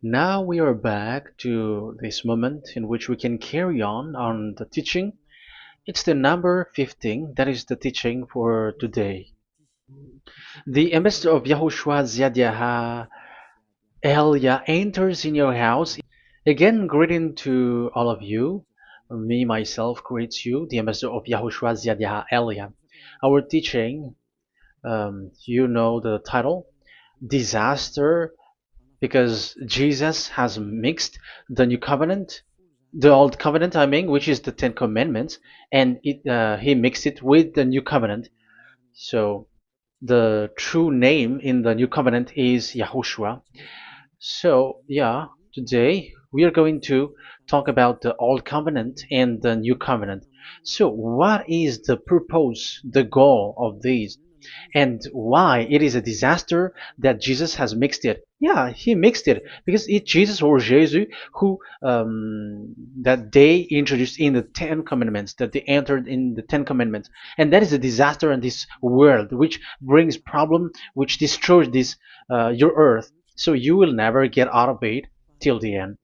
Now we are back to this moment in which we can carry on the teaching. It's the number 15, that is the teaching for today. The ambassador of Yahushua Ziadiaha Elia enters in your house. Again, greeting to all of you. Me, myself, greets you, the ambassador of Yahushua Ziadiaha Elia. Our teaching, you know the title, Disaster, because Jesus has mixed the new covenant, the old covenant, I mean, which is the Ten Commandments, and he mixed it with the new covenant. So the true name in the new covenant is Yahushua. So yeah, today we are going to talk about the old covenant and the new covenant. So what is the purpose, the goal of these? And why it is a disaster that Jesus has mixed it. Yeah, he mixed it because it's Jesus or Jesus who that they introduced in the Ten Commandments, that they entered in the Ten Commandments, and that is a disaster in this world, which brings problem, which destroys this your earth. So you will never get out of it till the end.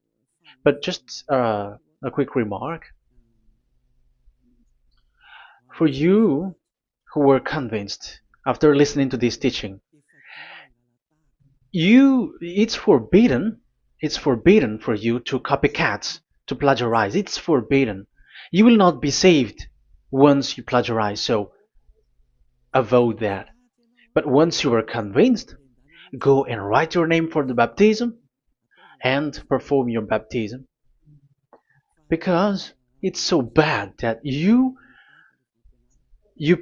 But just a quick remark for you who were convinced after listening to this teaching. It's forbidden for you to copycat, to plagiarize. It's forbidden. You will not be saved once you plagiarize, so avoid that. But once you are convinced, go and write your name for the baptism and perform your baptism, because it's so bad that you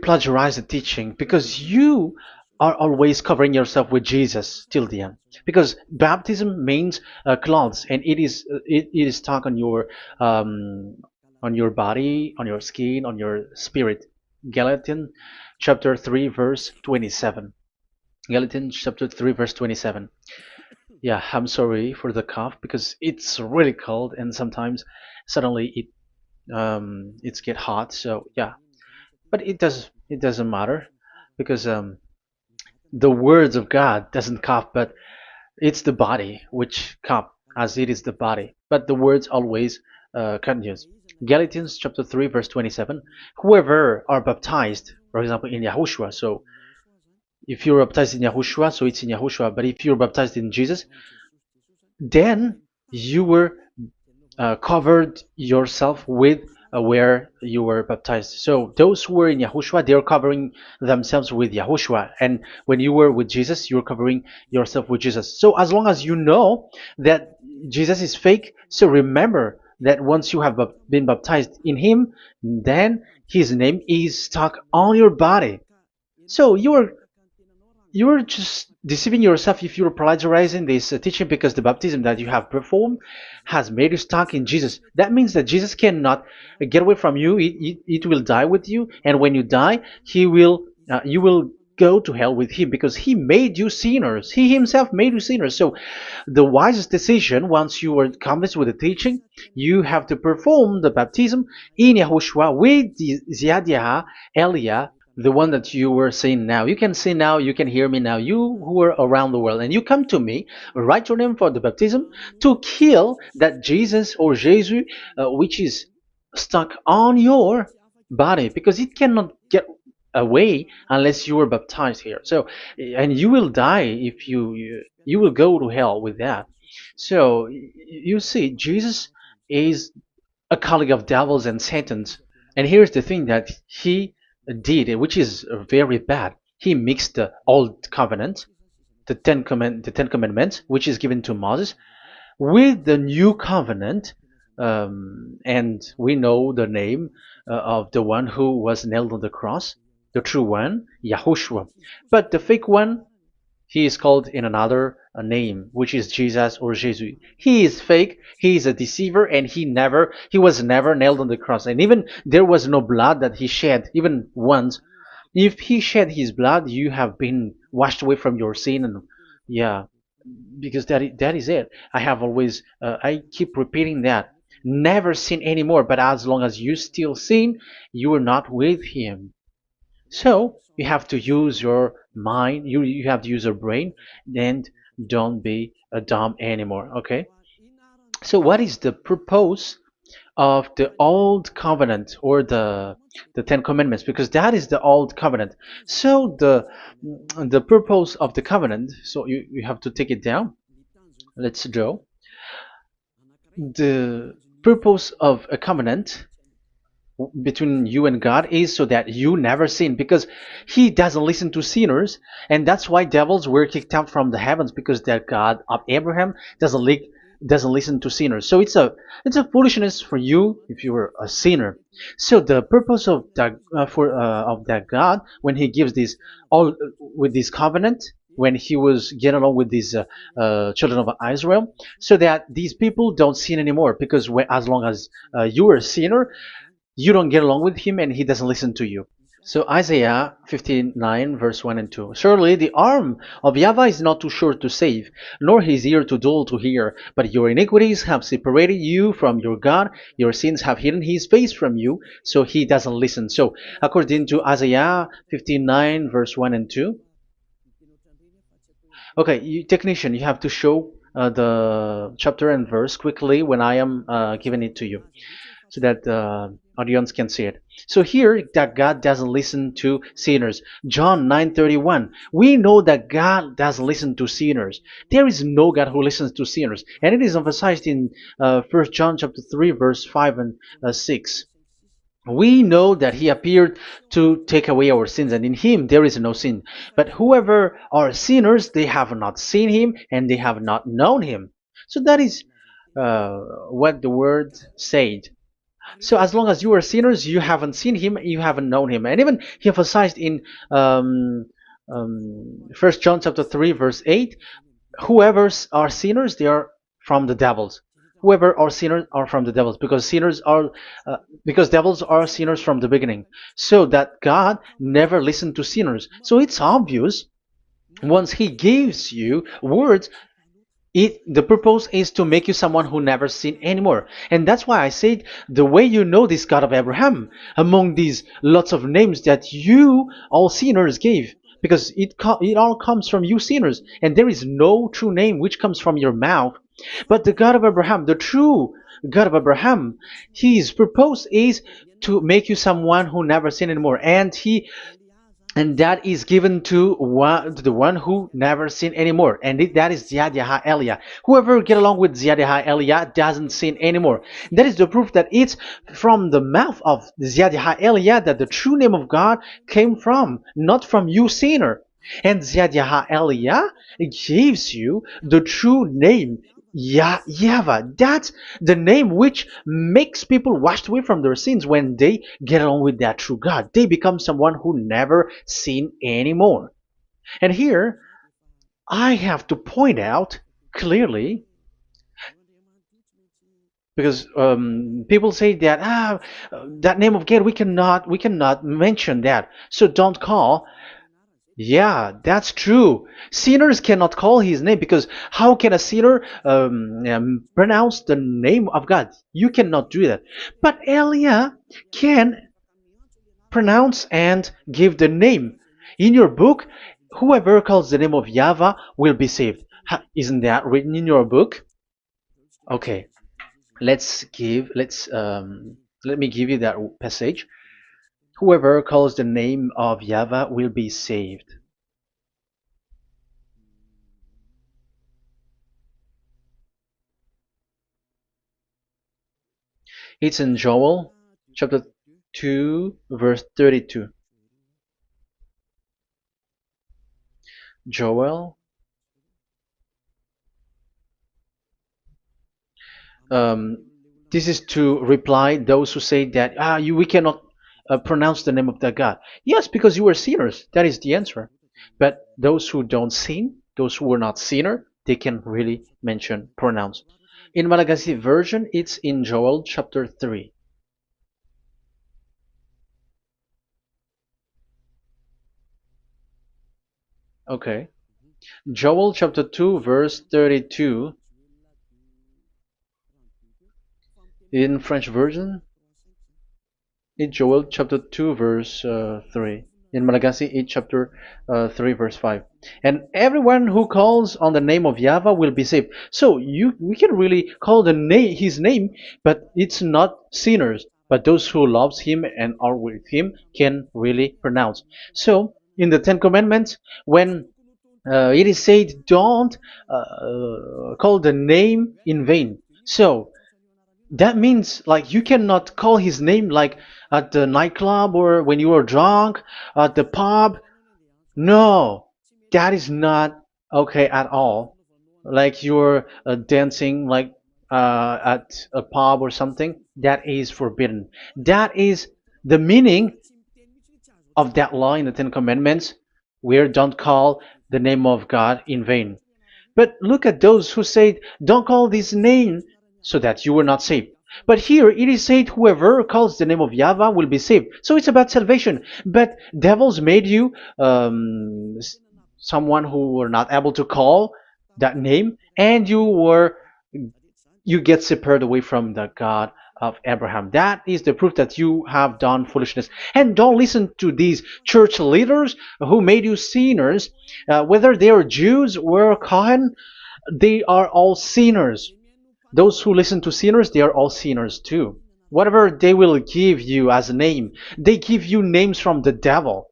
plagiarize the teaching, because you are always covering yourself with Jesus till the end. Because baptism means clothes, and it is stuck on your body, on your skin, on your spirit. Galatians chapter 3 verse 27. Galatians chapter 3 verse 27. Yeah, I'm sorry for the cough because it's really cold and sometimes suddenly it's get hot. So yeah, but it doesn't matter because the words of God doesn't cough, but it's the body which cough, as it is the body. But the words always continues. Galatians chapter 3 verse 27. Whoever are baptized, for example, in Yahushua. So if you're baptized in Yahushua, so it's in Yahushua. But if you're baptized in Jesus, then you were covered yourself with where you were baptized. So those who were in Yahushua, they are covering themselves with Yahushua. And when you were with Jesus, you're covering yourself with Jesus. So as long as you know that Jesus is fake, so remember that once you have been baptized in him, then his name is stuck on your body. So you're just deceiving yourself if you're plagiarizing this teaching, because the baptism that you have performed has made you stuck in Jesus. That means that Jesus cannot get away from you. It will die with you, and when you die, you will go to hell with him, because he made you sinners. He himself made you sinners. So the wisest decision, once you are convinced with the teaching, you have to perform the baptism in Yahushua with the Ziadiah Elia, the one that you were saying now. You can see now, you can hear me now, you who are around the world, and you come to me, write your name for the baptism to kill that Jesus or Jesus, which is stuck on your body, because it cannot get away unless you are baptized here. So, and you will die if you will go to hell with that. So you see, Jesus is a colleague of devils and Satans. And here's the thing that he did, which is very bad. He mixed the old covenant, the Ten Commandments, which is given to Moses, with the new covenant, and we know the name of the one who was nailed on the cross, the true one, Yahushua. But the fake one, he is called in another name, which is Jesus or Jesus. He is fake. He is a deceiver, and he was never nailed on the cross. And even there was no blood that he shed, even once. If he shed his blood, you have been washed away from your sin, and yeah, because that is it. I keep repeating that. Never sin anymore. But as long as you still sin, you are not with him. So you have to use your mind, you have to use your brain, and don't be dumb anymore. Okay. So what is the purpose of the old covenant, or the Ten Commandments? Because that is the old covenant. So the purpose of the covenant. So you have to take it down. Let's draw. The purpose of a covenant between you and God is so that you never sin, because he doesn't listen to sinners. And that's why devils were kicked out from the heavens, because that God of Abraham doesn't listen to sinners. So it's a foolishness for you if you were a sinner. So the purpose of that of that God, when he gives this all with this covenant, when he was getting along with these children of Israel, so that these people don't sin anymore, because as long as you are a sinner, you don't get along with him and he doesn't listen to you. So Isaiah 59 verse 1 and 2. Surely the arm of YAHVAH is not too short to save, nor his ear too dull to hear. But your iniquities have separated you from your God. Your sins have hidden his face from you, so he doesn't listen. So according to Isaiah 59 verse 1 and 2. Okay, technician, you have to show the chapter and verse quickly when I am giving it to you, so that the audience can see it. So here, that God doesn't listen to sinners. John 9:31. We know that God doesn't listen to sinners. There is no God who listens to sinners, and it is emphasized in 1 John chapter 3 verse 5 and 6. We know that he appeared to take away our sins, and in him there is no sin. But whoever are sinners, they have not seen him, and they have not known him. So that is what the word said. So as long as you are sinners, you haven't seen him, you haven't known him. And even he emphasized in 1 John chapter 3 verse 8, whoever are sinners, they are from the devils. Whoever are sinners are from the devils, because because devils are sinners from the beginning. So that God never listened to sinners. So it's obvious, once he gives you words, the purpose is to make you someone who never sin anymore. And that's why I said, the way you know this God of Abraham among these lots of names that you all sinners gave, because it all comes from you sinners, and there is no true name which comes from your mouth. But the God of Abraham, the true God of Abraham, his purpose is to make you someone who never sin anymore, and that is given to the one who never sin anymore, and that is Yahweh Elia. Whoever get along with Yahweh Elia doesn't sin anymore. That is the proof that it's from the mouth of Yahweh Elia that the true name of God came from, not from you sinner. And Yahweh Elia gives you the true name, Yahvah. That's the name which makes people washed away from their sins. When they get along with that true God, they become someone who never sin anymore. And here, I have to point out clearly, because people say that that name of God, we cannot mention that, so don't call. Yeah, that's true. Sinners cannot call his name, because how can a sinner pronounce the name of God? You cannot do that. But Elia can pronounce and give the name. In your book, whoever calls the name of YAHVAH will be saved. Isn't that written in your book? Okay, let me give you that passage. Whoever calls the name of YAHVAH will be saved. It's in Joel chapter 2 verse 32. Joel, um, this is to reply those who say that we cannot pronounce the name of that God. Yes, because you are sinners. That is the answer. But those who don't sin, those who are not sinner, they can really pronounce. In Malagasy version, it's in Joel chapter 3. Okay. Joel chapter 2 verse 32. In French version, in Joel chapter 2 verse 3. in Malagasy 8 chapter 3 verse 5. And everyone who calls on the name of Yahweh will be saved. So we can really call the name his name, but it's not sinners, but those who loves him and are with him can really pronounce. So in the Ten Commandments, when it is said, don't call the name in vain. So that means like you cannot call his name like at the nightclub or when you are drunk at the pub. No, that is not okay at all. Like you're dancing like at a pub or something, that is forbidden. That is the meaning of that law in the Ten Commandments, where don't call the name of God in vain. But look at those who said, don't call this name so that you were not saved. But here it is said, whoever calls the name of Yahweh will be saved. So it's about salvation. But devils made you someone who were not able to call that name, and you get separated away from the God of Abraham. That is the proof that you have done foolishness. And don't listen to these church leaders who made you sinners, whether they are Jews or Kohen, they are all sinners. Those who listen to sinners, they are all sinners too. Whatever they will give you as a name, they give you names from the devil.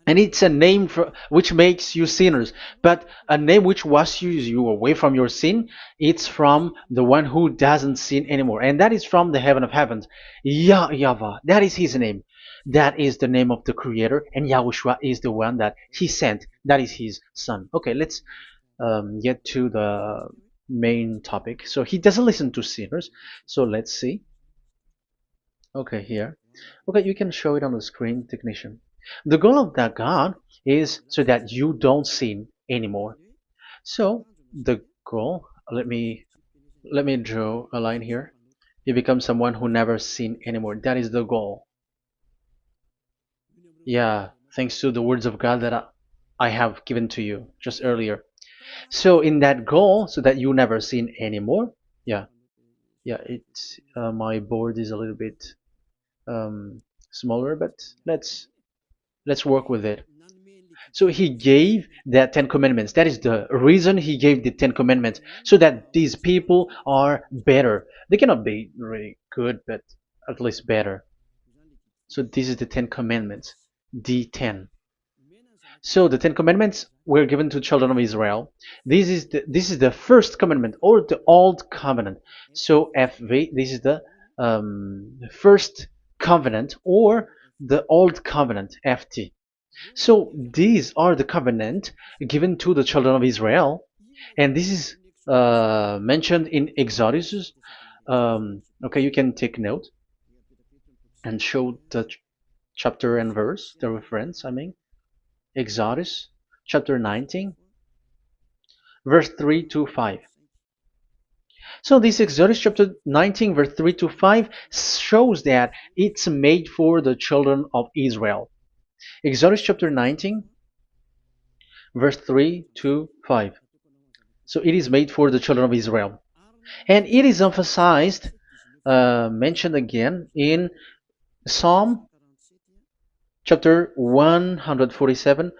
And it's a name which makes you sinners. But a name which washes you away from your sin, it's from the one who doesn't sin anymore. And that is from the heaven of heavens. Yahvah, that is his name. That is the name of the Creator. And Yahushua is the one that he sent. That is his son. Okay, let's get to the main topic. So he doesn't listen to sinners. So let's see. Okay, here. Okay, you can show it on the screen, technician. The goal of that God is so that you don't sin anymore. So the goal, let me draw a line here. You become someone who never sin anymore. That is the goal. Yeah, thanks to the words of God that I have given to you just earlier. So in that goal, so that you never sin anymore. Yeah, yeah. It's my board is a little bit smaller, but let's work with it. So he gave the Ten Commandments. That is the reason he gave the Ten Commandments, so that these people are better. They cannot be really good, but at least better. So this is the Ten Commandments, D10. So the Ten Commandments were given to children of Israel. This is the first commandment or the old covenant. So FV, this is the first covenant or the old covenant, FT. So these are the covenant given to the children of Israel, and this is mentioned in Exodus. Okay, you can take note and show the chapter and verse, the reference. I mean, Exodus chapter 19, verse 3 to 5. So this Exodus chapter 19, verse 3 to 5 shows that it's made for the children of Israel. Exodus chapter 19, verse 3 to 5. So it is made for the children of Israel. And it is emphasized, mentioned again in Psalm chapter 147,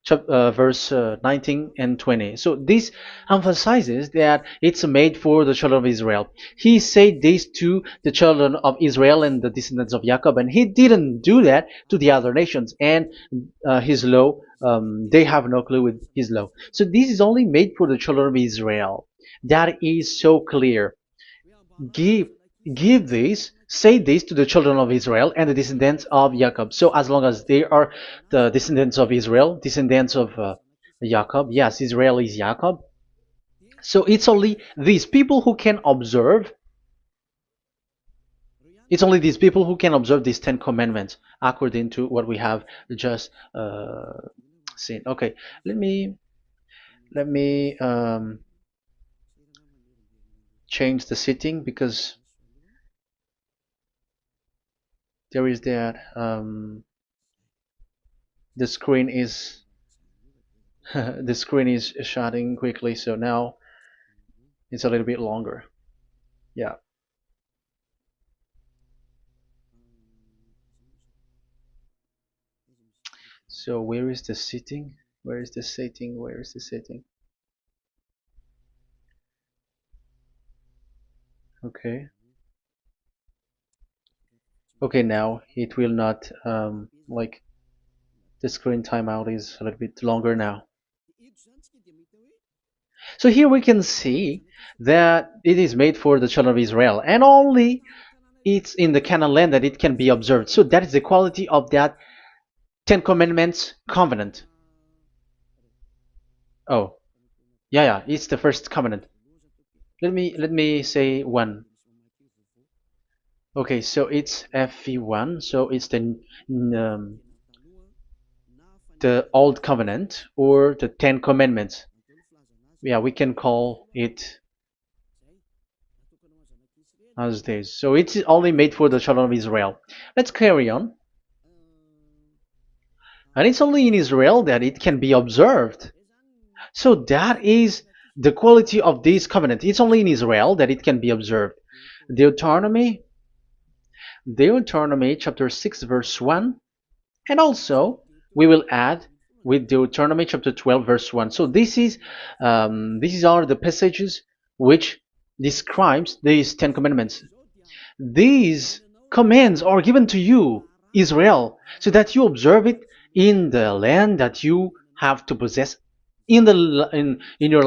verse 19 and 20. So this emphasizes that it's made for the children of Israel. He said this to the children of Israel and the descendants of Jacob, and he didn't do that to the other nations. And his law, they have no clue with his law. So this is only made for the children of Israel. That is so clear. Give give this, say this to the children of Israel and the descendants of Jacob. So as long as they are the descendants of Israel, descendants of Jacob, yes, Israel is Jacob. So it's only these people who can observe. It's only these people who can observe these Ten Commandments according to what we have just seen. Okay, let me change the setting because there is that the screen is the screen is shutting quickly, so now it's a little bit longer. Yeah. So where is the sitting? Where is the sitting? Where is the sitting? Okay. Okay, now it will not like the screen timeout is a little bit longer now. So here we can see that it is made for the children of Israel, and only it's in the Canaan land that it can be observed. So that is the quality of that Ten Commandments covenant. Oh, yeah, it's the first covenant. Let me say one. Okay, so it's FV1, so it's the old covenant or the Ten Commandments. Yeah, we can call it as this. So it's only made for the children of Israel. Let's carry on. And it's only in Israel that it can be observed. So that is the quality of this covenant. It's only in Israel that it can be observed. Deuteronomy, Deuteronomy chapter 6 verse 1, and also we will add with Deuteronomy chapter 12 verse 1. So these are the passages which describes these 10 commandments. These commands are given to you, Israel, so that you observe it in the land that you have to possess in your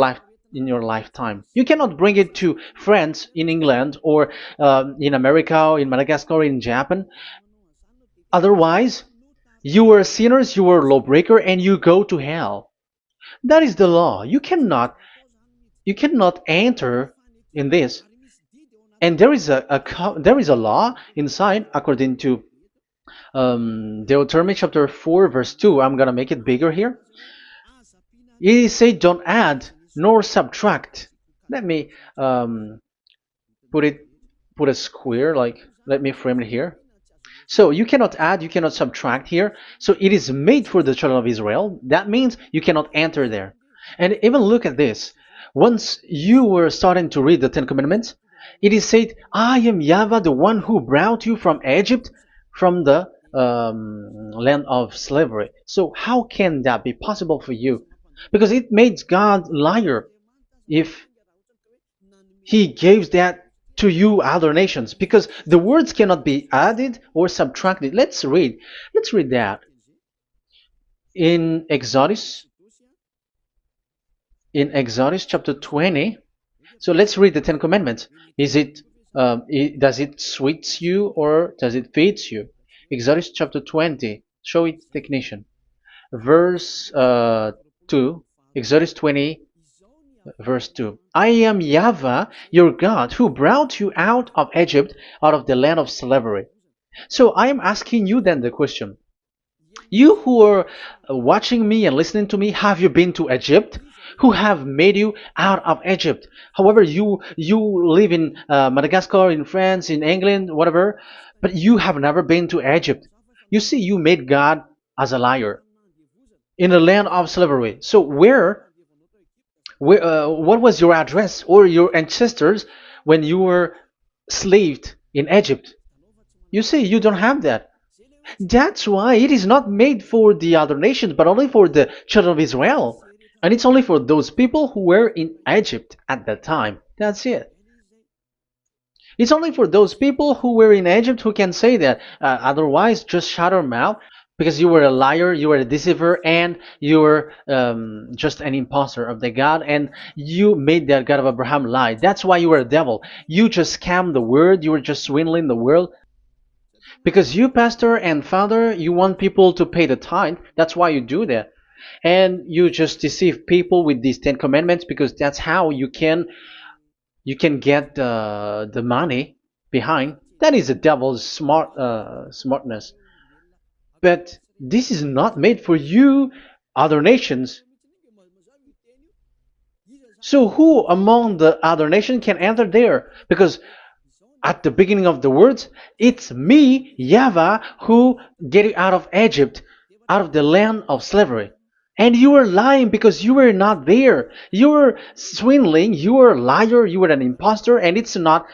lifetime. You cannot bring it to France, in England, or in America, or in Madagascar, or in Japan. Otherwise, you were sinners, you were lawbreaker, and you go to hell. That is the law. You cannot enter in this. And there is a law inside according to Deuteronomy chapter 4 verse 2. I'm gonna make it bigger here. It says don't add nor subtract. Let me put a square, like, let me frame it here. So you cannot add, you cannot subtract here. So it is made for the children of Israel. That means you cannot enter there. And even look at this. Once you were starting to read the Ten Commandments, it is said, I am YAHVAH, the one who brought you from Egypt, from the land of slavery. So how can that be possible for you? Because it makes God liar if he gives that to you other nations, because the words cannot be added or subtracted. Let's read that in Exodus chapter 20. So let's read the Ten Commandments. Does it suits you or does it fits you? Exodus chapter 20. Show it, technician. Verse 2. Exodus 20 verse 2. I am YAHVAH, your God, who brought you out of Egypt, out of the land of slavery. So I am asking you then the question. You who are watching me and listening to me, have you been to Egypt? Who have made you out of Egypt? However, you live in Madagascar, in France, in England, whatever, but you have never been to Egypt. You see, you made God as a liar in the land of slavery. So what was your address or your ancestors when you were slaved in Egypt? You see, you don't have that. That's why it is not made for the other nations, but only for the children of Israel. And it's only for those people who were in Egypt at that time. That's it. It's only for those people who were in Egypt who can say that. Otherwise, just shut your mouth, because you were a liar, you were a deceiver, and you were just an imposter of the God, and you made that God of Abraham lie. That's why you were a devil. You just scammed the word, you were just swindling the world. Because you, pastor and father, you want people to pay the tithe. That's why you do that. And you just deceive people with these 10 commandments, because that's how you can get the money behind. That is the devil's smartness. But this is not made for you, other nations. So who among the other nations can enter there? Because at the beginning of the words, it's me, YAHVAH, who get you out of Egypt, out of the land of slavery. And you were lying because you were not there. You were swindling. You were a liar. You were an imposter. And it's not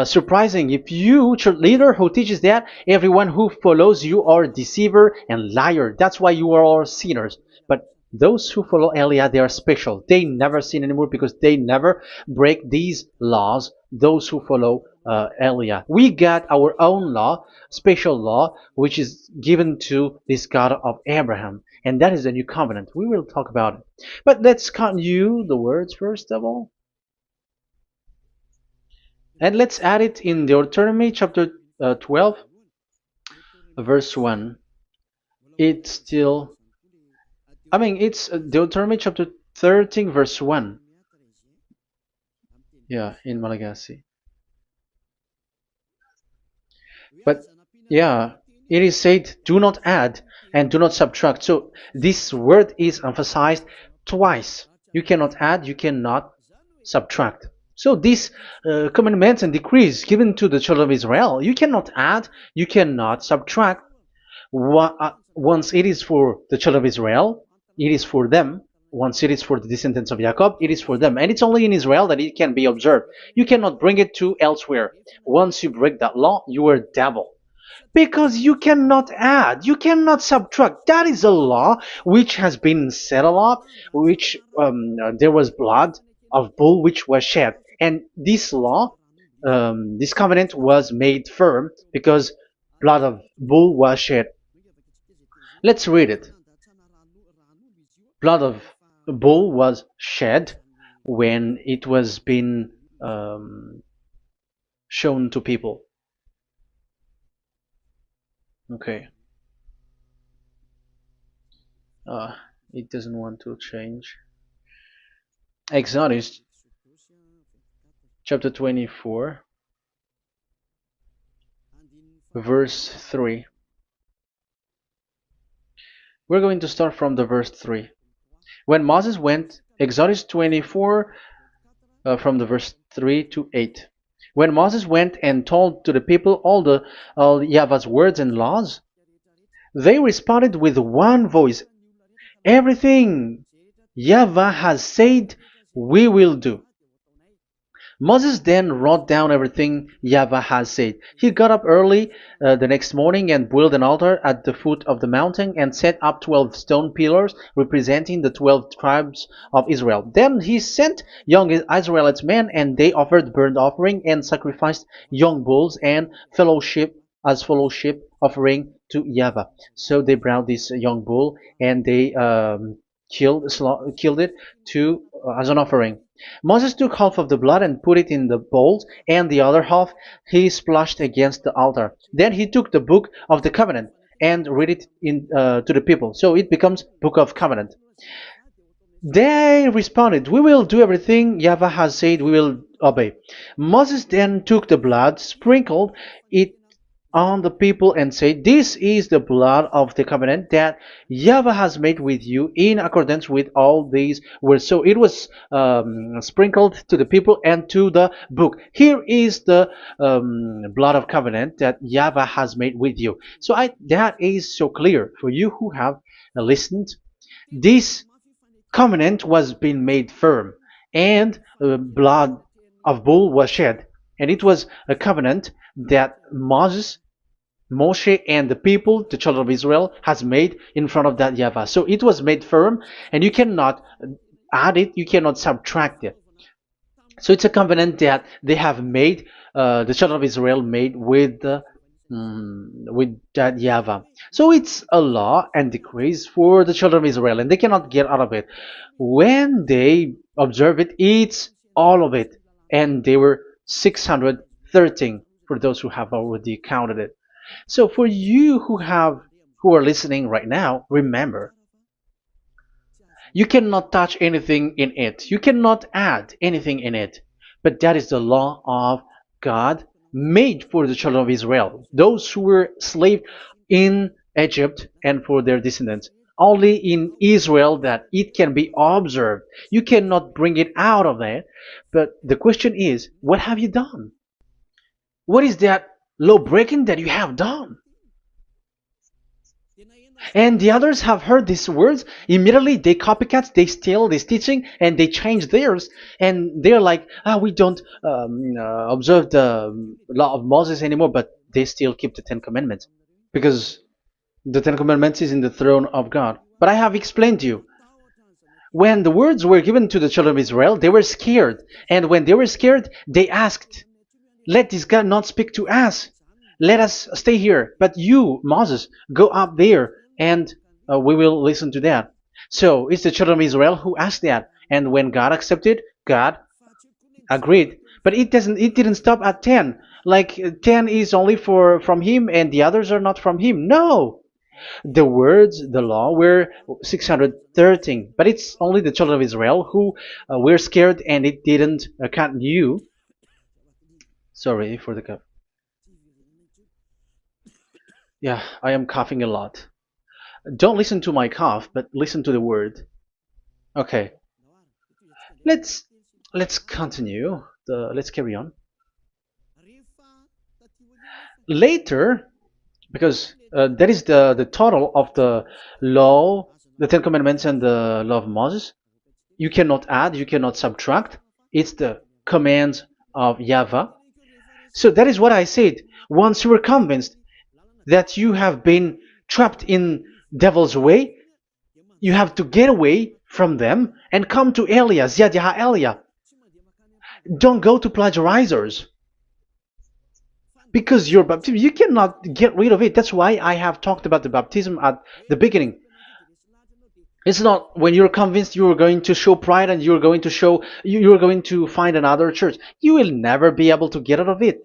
surprising if you, church leader who teaches that, everyone who follows you are deceiver and liar. That's why you are all sinners. But those who follow Elia, they are special. They never sin anymore because they never break these laws. Those who follow Elia. We got our own law, special law, which is given to this God of Abraham. And that is the new covenant. We will talk about it. But let's continue the words first of all. And let's add it in Deuteronomy chapter 12, verse 1. It's still, it's Deuteronomy chapter 13, verse 1. Yeah, in Malagasy. But yeah, it is said, do not add and do not subtract. So this word is emphasized twice. You cannot add, you cannot subtract. So these commandments and decrees given to the children of Israel, you cannot add, you cannot subtract. Once it is for the children of Israel, it is for them. Once it is for the descendants of Jacob, it is for them. And it's only in Israel that it can be observed. You cannot bring it to elsewhere. Once you break that law, you are devil. Because you cannot add, you cannot subtract. That is a law which has been settled up, which there was blood of bull which was shed. And this law, this covenant was made firm because blood of bull was shed. Let's read it. Blood of bull was shed when it was been shown to people. Okay. It doesn't want to change. Exodus chapter 24, verse 3. We're going to start from the verse 3. When Moses went, Exodus 24, from the verse 3 to 8. When Moses went and told to the people all YAHVAH's words and laws, they responded with one voice, everything YAHVAH has said, we will do. Moses then wrote down everything YAHVAH has said. He got up early the next morning and built an altar at the foot of the mountain and set up 12 stone pillars representing the 12 tribes of Israel. Then he sent young Israelite men, and they offered burnt offering and sacrificed young bulls and fellowship offering to YAHVAH. So they brought this young bull and they killed it as an offering. Moses took half of the blood and put it in the bowls, and the other half he splashed against the altar. Then he took the book of the covenant and read it to the people. So it becomes book of covenant. They responded, we will do everything YAHVAH has said, we will obey. Moses then took the blood, sprinkled it on the people and said, this is the blood of the covenant that YAHVAH has made with you in accordance with all these words. So it was sprinkled to the people and to the book. Here is the blood of covenant that YAHVAH has made with you. So that is so clear for you who have listened. This covenant was being made firm, and blood of bull was shed. And it was a covenant that Moshe and the people, the children of Israel, has made in front of that YAHVAH. So it was made firm, and you cannot add it, you cannot subtract it. So it's a covenant that they have made, the children of Israel made with that YAHVAH. So it's a law and decrees for the children of Israel, and they cannot get out of it. When they observe it, it's all of it. And they were 613 for those who have already counted it. So for you who are listening right now, remember, you cannot touch anything in it. You cannot add anything in it. But that is the law of God made for the children of Israel, those who were slaves in Egypt and for their descendants. Only in Israel that it can be observed. You cannot bring it out of it. But the question is, what have you done? What is that law breaking that you have done? And the others have heard these words. Immediately, they copycats, they steal this teaching, and they change theirs. And they're like, we don't observe the law of Moses anymore, but they still keep the Ten Commandments because the Ten Commandments is in the throne of God. But I have explained to you, when the words were given to the children of Israel, they were scared. And when they were scared, they asked, let this God not speak to us. Let us stay here. But you, Moses, go up there and we will listen to that. So it's the children of Israel who asked that. And when God accepted, God agreed. But it didn't stop at 10. Like 10 is only for from him and the others are not from him. No. The words, the law were 613. But it's only the children of Israel who were scared and it didn't continue. Sorry for the cough. Yeah, I am coughing a lot. Don't listen to my cough, but listen to the word. Okay, let's let's continue. Let's carry on. Later, because that is the total of the law, the Ten Commandments, and the law of Moses. You cannot add, you cannot subtract. It's the commands of YAHVAH. So that is what I said. Once you were convinced that you have been trapped in devil's way, you have to get away from them and come to Elia, Ziadiha Elia. Don't go to plagiarizers because your baptism, you cannot get rid of it. That's why I have talked about the baptism at the beginning. It's not when you're convinced you're going to show pride and you're going to show you're going to find another church. You will never be able to get out of it.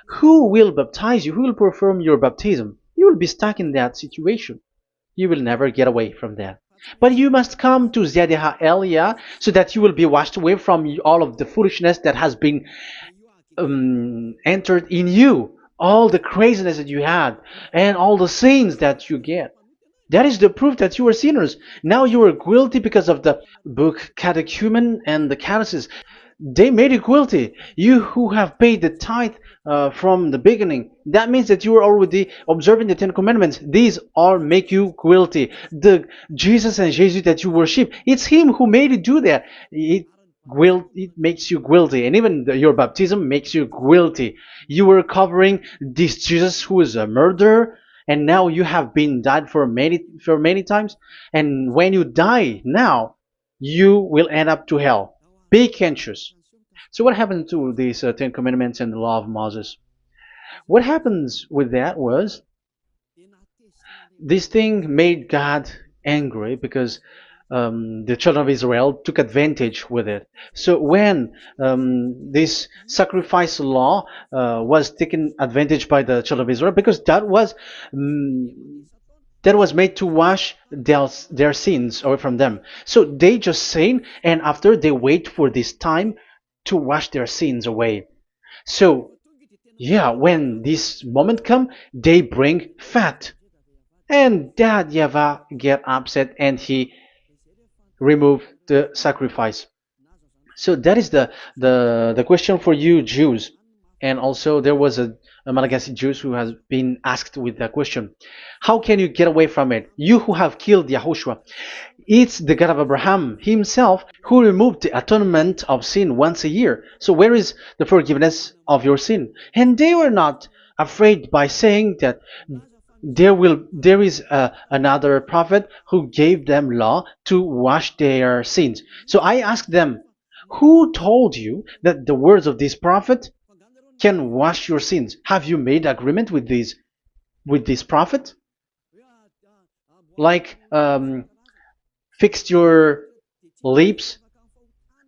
Who will baptize you? Who will perform your baptism? You will be stuck in that situation. You will never get away from that. But you must come to Ziadiha Elia so that you will be washed away from all of the foolishness that has been entered in you, all the craziness that you had, and all the sins that you get. That is the proof that you are sinners. Now you are guilty because of the book catechumen and the catechism. They made you guilty. You who have paid the tithe from the beginning. That means that you are already observing the Ten Commandments. These all make you guilty. The Jesus and Jesus that you worship, it's Him who made you do that. It makes you guilty, and even your baptism makes you guilty. You were covering this Jesus who is a murderer, and now you have been died for many times. And when you die now, you will end up to hell. Be conscious. So what happened to these Ten Commandments and the law of Moses? What happens with that was this thing made God angry because the children of Israel took advantage with it. So when this sacrifice law was taken advantage by the children of Israel, because that was made to wash their sins away from them. So they just sin, and after they wait for this time to wash their sins away. So yeah, when this moment come, they bring fat, and Dad Yava get upset and he remove the sacrifice. So that is the question for you Jews. And also there was a Malagasy Jews who has been asked with that question. How can you get away from it? You who have killed Yahushua. It's the God of Abraham himself who removed the atonement of sin once a year. So where is the forgiveness of your sin? And they were not afraid by saying that there is another prophet who gave them law to wash their sins. So I asked them, who told you that the words of this prophet can wash your sins? Have you made agreement with this prophet? Like fixed your lips,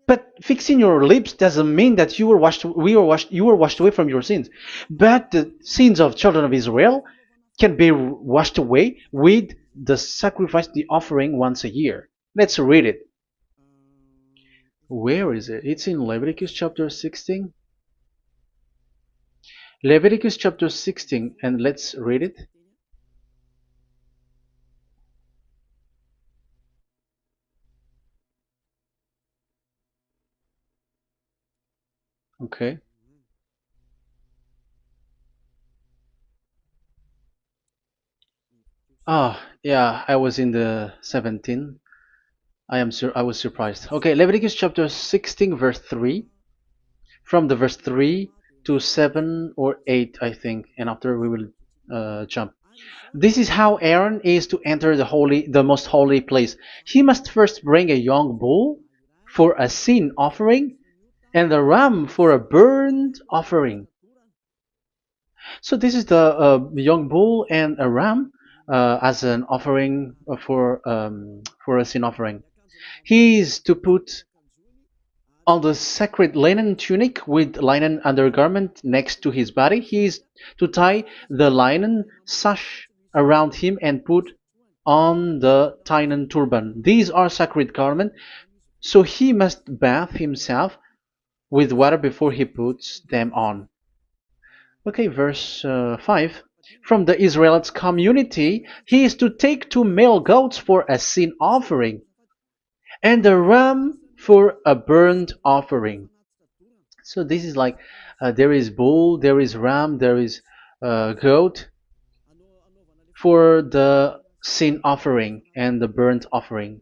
but fixing your lips doesn't mean that you were washed away from your sins. But the sins of children of Israel can be washed away with the sacrifice, the offering once a year. Let's read it. Where is it? It's in Leviticus chapter 16. Leviticus chapter 16, and let's read it. Okay. Ah, yeah, I was in the 17. I was surprised. Okay, Leviticus chapter 16 verse 3, from the verse 3 to 7 or 8, I think, and after we will jump. This is how Aaron is to enter the most holy place. He must first bring a young bull for a sin offering and a ram for a burnt offering. So this is the young bull and a ram as an offering for a sin offering. He is to put on the sacred linen tunic with linen undergarment next to his body. He is to tie the linen sash around him and put on the linen turban. These are sacred garments, so he must bath himself with water before he puts them on. Okay, verse 5. From the Israelites community, he is to take two male goats for a sin offering and a ram for a burnt offering. So this is like there is bull, there is ram, there is goat for the sin offering and the burnt offering.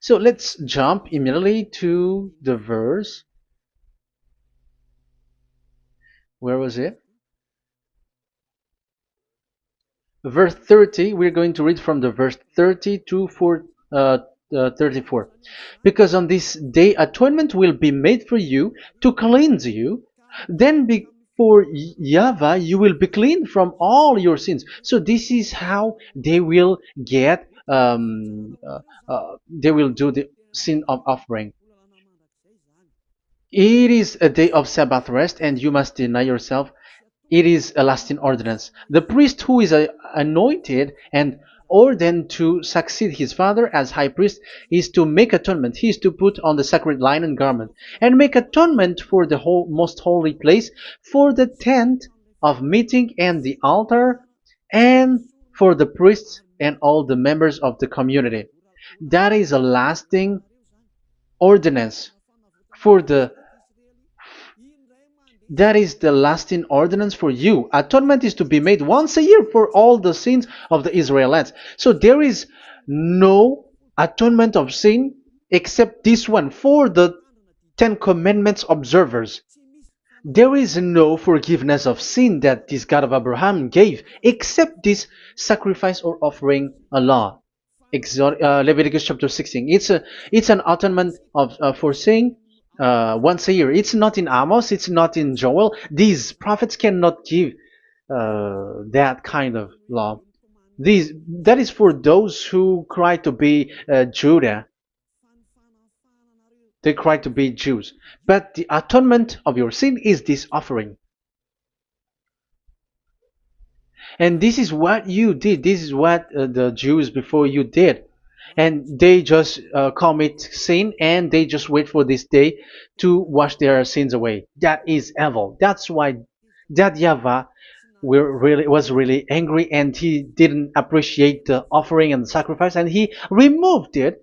So let's jump immediately to the verse. Where was it? Verse 30. We're going to read from the verse 30 to 34. Because on this day atonement will be made for you to cleanse you. Then before YAHVAH you will be clean from all your sins. So this is how they will get. They will do the sin of offering. It is a day of Sabbath rest, and you must deny yourself. It is a lasting ordinance. The priest who is anointed and ordained to succeed his father as high priest is to make atonement. He is to put on the sacred linen garment and make atonement for the most holy place, for the tent of meeting and the altar, and for the priests and all the members of the community. That is a lasting ordinance for the that is the lasting ordinance for you. Atonement is to be made once a year for all the sins of the Israelites. So there is no atonement of sin except this one for the Ten Commandments observers. There is no forgiveness of sin that this God of Abraham gave except this sacrifice or offering Allah. Leviticus chapter 16. It's an atonement of for sin once a year. It's not in Amos. It's not in Joel. These prophets cannot give that kind of law. That is for those who cry to be Judah. They cry to be Jews. But the atonement of your sin is this offering. And this is what you did. This is what the Jews before you did. And they just commit sin and they just wait for this day to wash their sins away. That is evil. That's why that YAHVAH was really angry and he didn't appreciate the offering and the sacrifice and he removed it.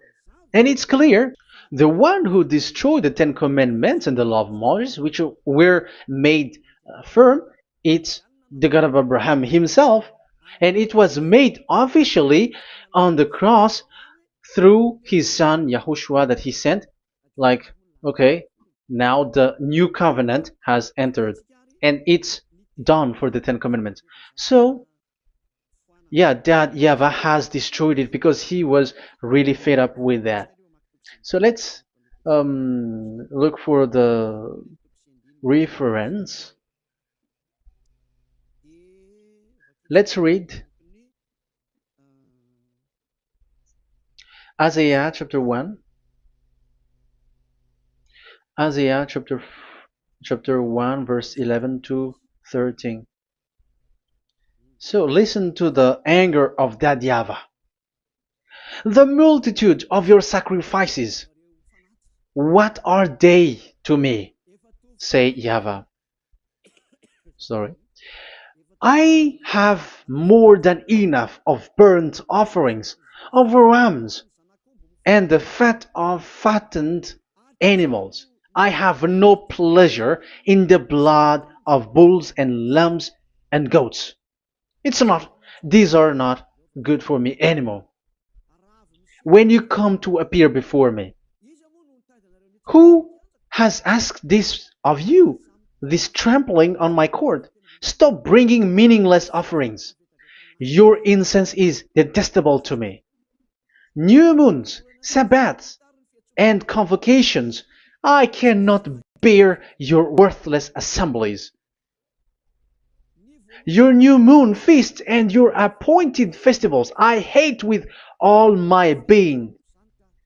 And it's clear the one who destroyed the Ten Commandments and the law of Moses, which were made firm, it's the God of Abraham himself. And it was made officially on the cross through his son YAHOSHUAH that he sent. Like, okay, now the new covenant has entered and it's done for the Ten Commandments. So, yeah, that YAHVAH has destroyed it because he was really fed up with that. So let's look for the reference. Let's read Isaiah chapter 1. Isaiah chapter 1 verse 11 to 13. So listen to the anger of that YAHVAH. The multitude of your sacrifices, what are they to me? Say YAHVAH. Sorry. I have more than enough of burnt offerings, of rams, and the fat of fattened animals. I have no pleasure in the blood of bulls and lambs and goats. These are not good for me anymore. When you come to appear before me, who has asked this of you? This trampling on my court. Stop bringing meaningless offerings. Your incense is detestable to me. New moons, Sabbaths, and convocations. I cannot bear your worthless assemblies. Your new moon feast and your appointed festivals I hate with all my being.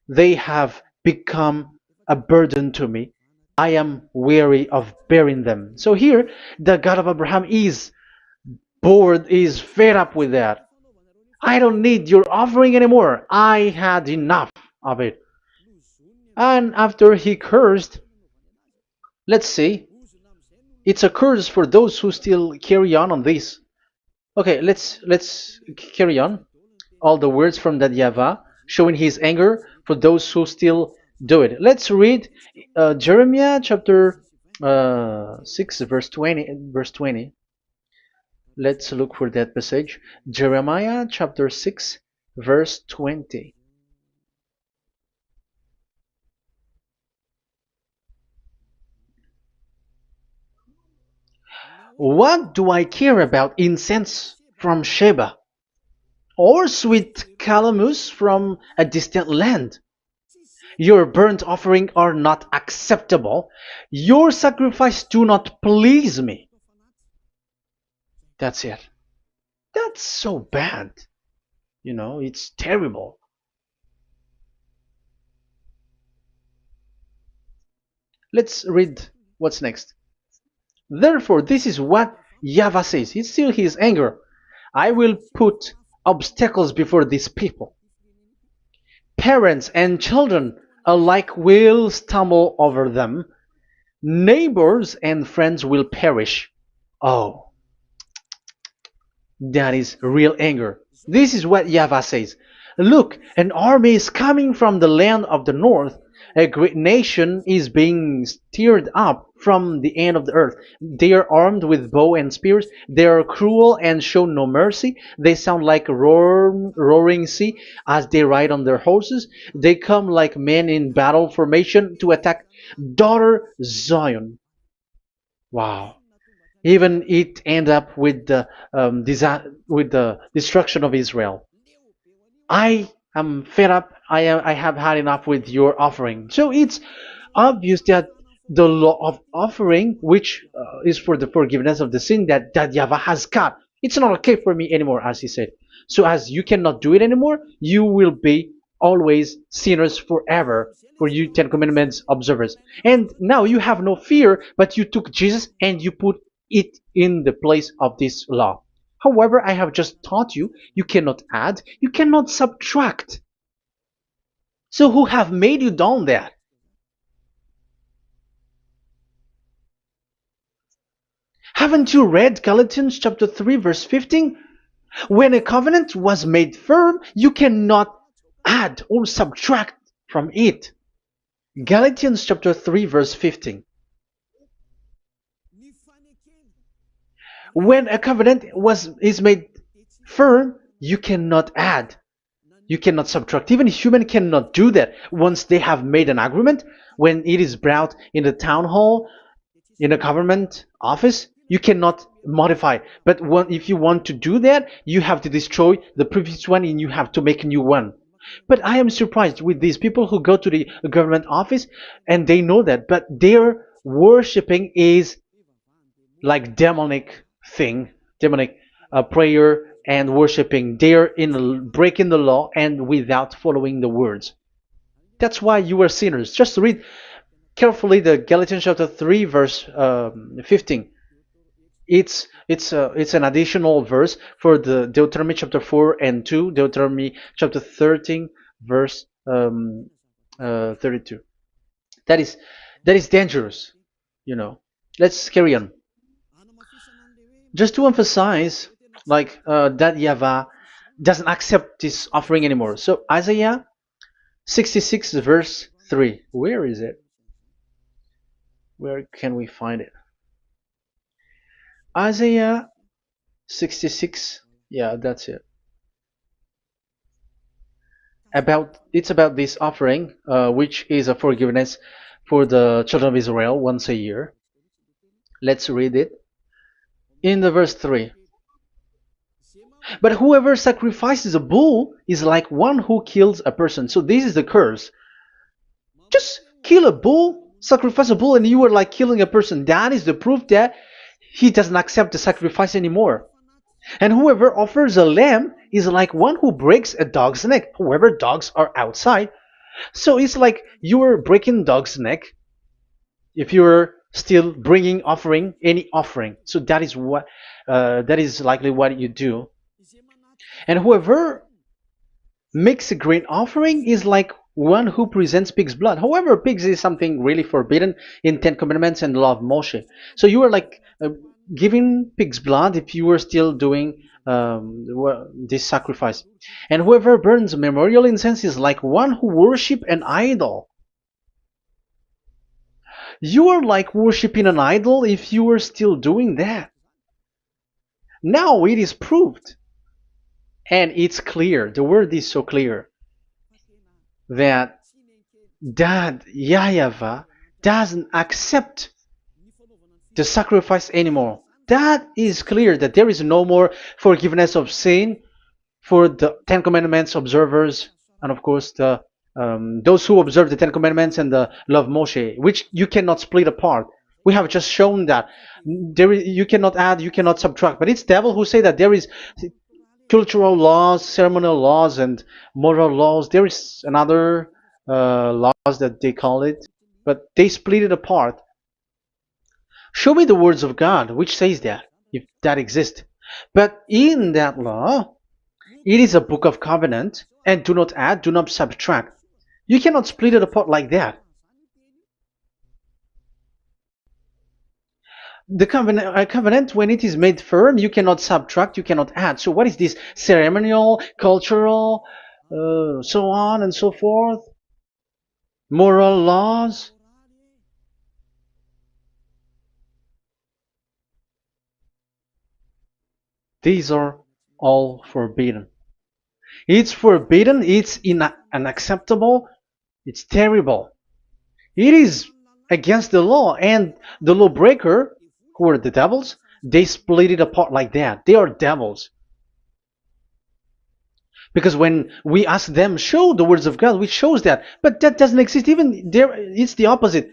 They have become a burden to me. I am weary of bearing them. So here, the God of Abraham is bored, is fed up with that. I don't need your offering anymore. I had enough of it. And after he cursed, let's see, it's a curse for those who still carry on this. Okay, let's carry on. All the words from that YAHVAH showing his anger for those who still do it. Let's read Jeremiah chapter 6 verse 20 verse 20. Let's look for that passage. Jeremiah chapter 6 verse 20. What do I care about incense from Sheba, or sweet calamus from a distant land? Your burnt offering are not acceptable. Your sacrifice do not please me. That's it. That's so bad. It's terrible. Let's read what's next. Therefore, this is what YAHVAH says. It's still his anger. I will put obstacles before these people. Parents and children alike will stumble over them. Neighbors and friends will perish. Oh, that is real anger. This is what YAHVAH says. Look, an army is coming from the land of the north. A great nation is being stirred up from the end of the earth. They are armed with bow and spears. They are cruel and show no mercy. They sound like a roaring sea as they ride on their horses. They come like men in battle formation to attack daughter Zion. Wow. Even it end up with the with the destruction of Israel. I am fed up. I have had enough with your offering. So it's obvious that the law of offering, which is for the forgiveness of the sin that YAHVAH has got, it's not okay for me anymore, as he said. So as you cannot do it anymore, you will be always sinners forever for you Ten Commandments observers. And now you have no fear, but you took Jesus and you put it in the place of this law. However, I have just taught you, you cannot add, you cannot subtract. So who have made you done that? Haven't you read Galatians chapter 3 verse 15? When a covenant was made firm, you cannot add or subtract from it. Galatians chapter 3 verse 15. When a covenant is made firm, you cannot add. You cannot subtract. Even human cannot do that. Once they have made an agreement, when it is brought in the town hall, in a government office, you cannot modify. But if you want to do that, you have to destroy the previous one and you have to make a new one. But I am surprised with these people who go to the government office and they know that, but their worshipping is like demonic thing, demonic prayer and worshipping. They're in breaking the law and without following the words. That's why you are sinners. Just read carefully the Galatians chapter 3 verse 15. It's an additional verse for the Deuteronomy chapter 4 and 2, Deuteronomy chapter 13 verse 32. That is dangerous, you know. Let's carry on. Just to emphasize, like that YAHVAH doesn't accept this offering anymore. So Isaiah 66 verse 3. Where is it? Where can we find it? Isaiah 66. Yeah, that's it. It's about this offering, which is a forgiveness for the children of Israel once a year. Let's read it in the verse 3. But whoever sacrifices a bull is like one who kills a person. So this is the curse. Just kill a bull, sacrifice a bull, and you are like killing a person. That is the proof that he doesn't accept the sacrifice anymore. And whoever offers a lamb is like one who breaks a dog's neck. However, dogs are outside. So it's like you are breaking dog's neck if you're still bringing offering any offering. So that is likely what you do. And whoever makes a grain offering is like one who presents pig's blood. However, pigs is something really forbidden in Ten Commandments and the law of Moshe. So you are like giving pig's blood if you were still doing this sacrifice. And whoever burns memorial incense is like one who worship an idol. You are like worshiping an idol if you are still doing that. Now it is proved, and it's clear. The word is so clear that YAHVAH doesn't accept the sacrifice anymore. That is clear that there is no more forgiveness of sin for the Ten Commandments observers, and of course those who observe the Ten Commandments and the law of Moshe, which you cannot split apart. We have just shown that you cannot add, you cannot subtract. But it's devil who say that there is cultural laws, ceremonial laws, and moral laws. There is another laws that they call it, but they split it apart. Show me the words of God which says that, if that exists. But in that law, it is a book of covenant, and do not add, do not subtract. You cannot split it apart like that. The covenant, when it is made firm, you cannot subtract, you cannot add. So what is this? Ceremonial, cultural, so on and so forth? Moral laws? These are all forbidden. It's forbidden, it's unacceptable, it's terrible. It is against the law, and the lawbreaker, who are the devils, they split it apart like that. They are devils. Because when we ask them, show the words of God, which shows that, but that doesn't exist. Even there, it's the opposite.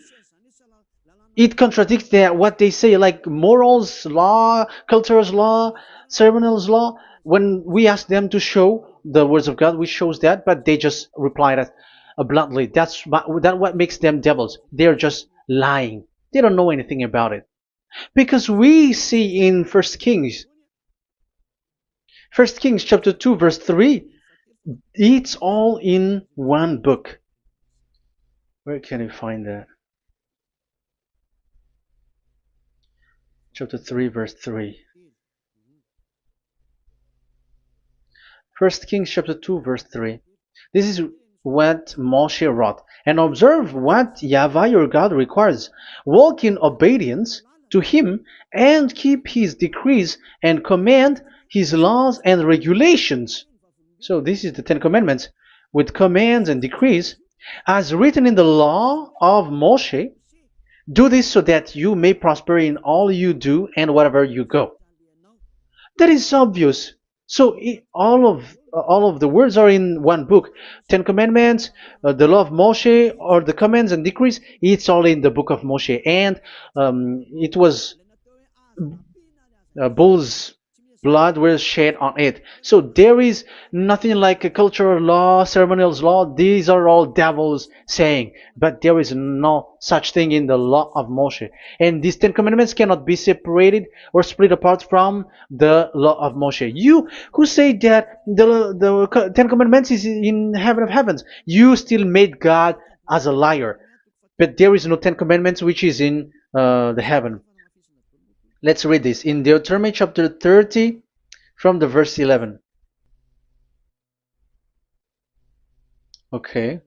It contradicts what they say, like morals law, cultural law, ceremonial law. When we ask them to show the words of God, which shows that, but they just reply that bluntly. That's what makes them devils. They're just lying. They don't know anything about it. Because we see in First Kings chapter 2 verse 3, it's all in one book. Where can you find that? Chapter 3 verse 3. First Kings chapter 2 verse 3. This is what Moshe wrote. And observe what YAHVAH your God requires. Walk in obedience to him and keep his decrees and command his laws and regulations. So this is the Ten Commandments with commands and decrees as written in the law of Moshe. Do this so that you may prosper in all you do and wherever you go. That is obvious. So all of the words are in one book. Ten Commandments, the law of Moshe, or the commands and decrees. It's all in the book of Moshe, and it was bull's blood was shed on it. So there is nothing like a cultural law, ceremonial law. These are all devils saying, but there is no such thing in the law of Moshe. And these Ten Commandments cannot be separated or split apart from the law of Moshe. You who say that the Ten Commandments is in heaven of heavens, you still made God as a liar. But there is no Ten Commandments which is in the heaven. Let's read this in Deuteronomy chapter 30 from the verse 11. Okay.